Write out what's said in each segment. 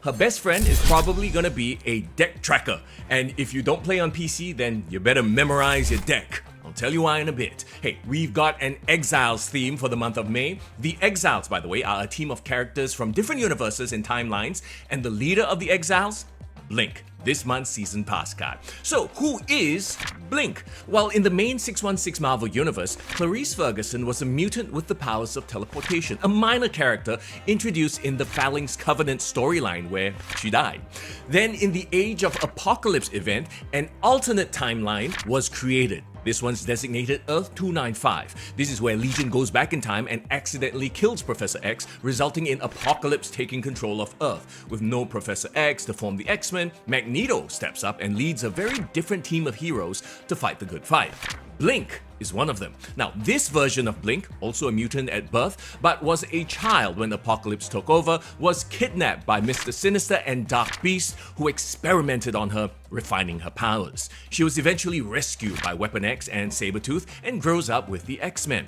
her best friend is probably gonna be a deck tracker. And if you don't play on PC, then you better memorize your deck. I'll tell you why in a bit. Hey, we've got an Exiles theme for the month of May. The Exiles, by the way, are a team of characters from different universes and timelines, and the leader of the Exiles? Blink, this month's season pass card. So, who is Blink? Well, in the main 616 Marvel universe, Clarice Ferguson was a mutant with the powers of teleportation, a minor character introduced in the Phalanx Covenant storyline where she died. Then, in the Age of Apocalypse event, an alternate timeline was created. This one's designated Earth 295. This is where Legion goes back in time and accidentally kills Professor X, resulting in Apocalypse taking control of Earth. With no Professor X to form the X-Men, Magneto steps up and leads a very different team of heroes to fight the good fight. Blink is one of them. Now, this version of Blink, also a mutant at birth, but was a child when Apocalypse took over, was kidnapped by Mr. Sinister and Dark Beast, who experimented on her, refining her powers. She was eventually rescued by Weapon X and Sabretooth and grows up with the X-Men.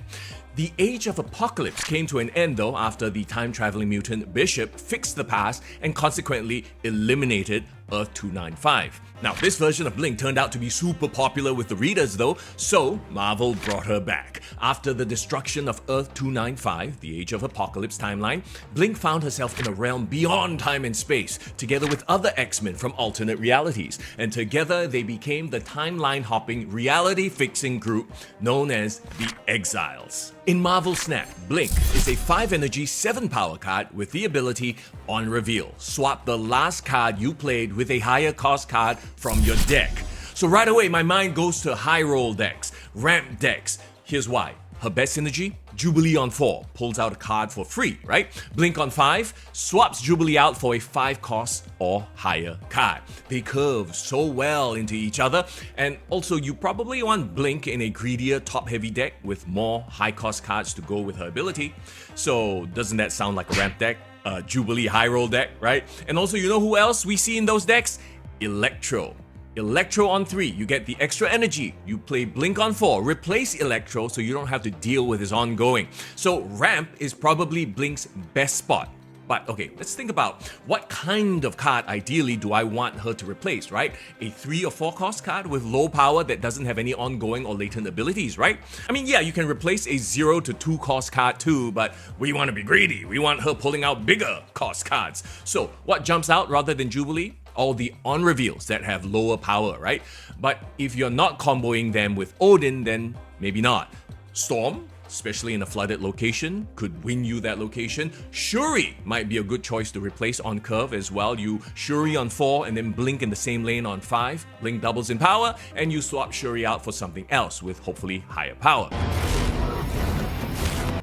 The Age of Apocalypse came to an end though after the time-traveling mutant Bishop fixed the past and consequently eliminated Earth 295. Now, this version of Blink turned out to be super popular with the readers though, so Marvel brought her back. After the destruction of Earth 295, the Age of Apocalypse timeline, Blink found herself in a realm beyond time and space, together with other X-Men from alternate realities, and together they became the timeline-hopping, reality-fixing group known as the Exiles. In Marvel Snap, Blink is a 5-energy, 7-power card with the ability, on reveal, swap the last card you played with a higher cost card from your deck. So right away, my mind goes to high roll decks, ramp decks. Here's why. Her best synergy, Jubilee on 4, pulls out a card for free, right? Blink on 5, swaps Jubilee out for a 5 cost or higher card. They curve so well into each other, and also you probably want Blink in a greedier top-heavy deck with more high-cost cards to go with her ability. So doesn't that sound like a ramp deck? A Jubilee high roll deck, right? And also, you know who else we see in those decks? Electro. Electro on 3, you get the extra energy. You play Blink on 4, replace Electro so you don't have to deal with his ongoing. So Ramp is probably Blink's best spot. But okay, let's think about what kind of card ideally do I want her to replace, right? A 3 or 4 cost card with low power that doesn't have any ongoing or latent abilities, right? I mean, yeah, you can replace a 0 to 2 cost card too, but we want to be greedy. We want her pulling out bigger cost cards. So what jumps out rather than Jubilee? All the on-reveals that have lower power, right? But if you're not comboing them with Odin, then maybe not. Storm, especially in a flooded location, could win you that location. Shuri might be a good choice to replace on curve as well. You Shuri on 4 and then Blink in the same lane on 5. Blink doubles in power and you swap Shuri out for something else with hopefully higher power.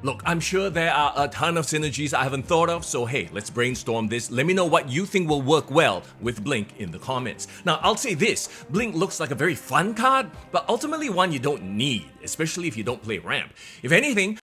Look, I'm sure there are a ton of synergies I haven't thought of, so hey, let's brainstorm this. Let me know what you think will work well with Blink in the comments. Now, I'll say this, Blink looks like a very fun card, but ultimately one you don't need, especially if you don't play ramp. If anything,